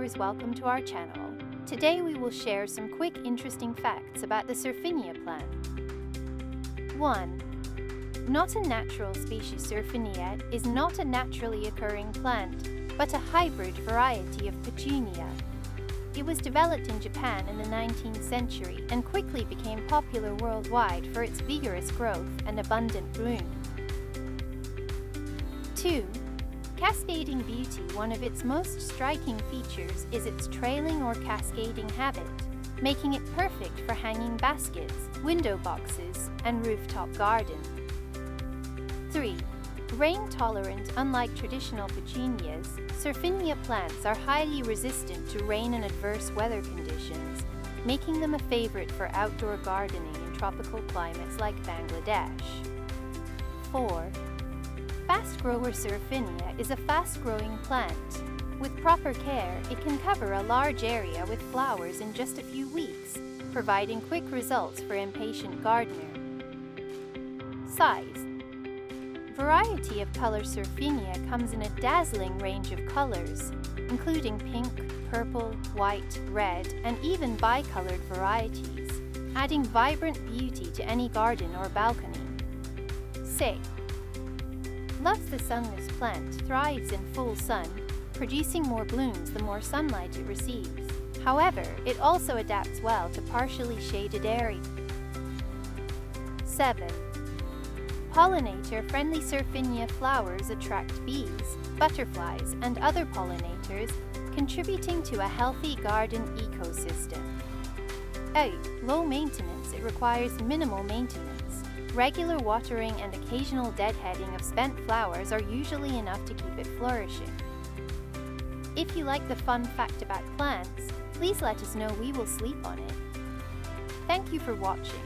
viewers, welcome to our channel. Today we will share some quick interesting facts about the Surfinia plant. 1. Not a natural species. Surfinia is not a naturally occurring plant, but a hybrid variety of Petunia. It was developed in Japan in the 19th century and quickly became popular worldwide for its vigorous growth and abundant bloom. 2. Cascading beauty. One of its most striking features is its trailing or cascading habit, making it perfect for hanging baskets, window boxes, and rooftop gardens. 3. Rain tolerant. Unlike traditional petunias, Surfinia plants are highly resistant to rain and adverse weather conditions, making them a favorite for outdoor gardening in tropical climates like Bangladesh. 4. Fast grower. Surfinia is a fast-growing plant. With proper care, it can cover a large area with flowers in just a few weeks, providing quick results for impatient gardeners. Size. Variety of color. Surfinia comes in a dazzling range of colors, including pink, purple, white, red, and even bicolored varieties, adding vibrant beauty to any garden or balcony. 6. Loves the sun. This plant thrives in full sun, producing more blooms the more sunlight it receives. However, it also adapts well to partially shaded areas. 7. Pollinator-friendly. Surfinia flowers attract bees, butterflies, and other pollinators, contributing to a healthy garden ecosystem. 8. Low maintenance. It requires minimal maintenance. Regular watering and occasional deadheading of spent flowers are usually enough to keep it flourishing. If you like the fun fact about plants, please let us know. We will sleep on it. Thank you for watching.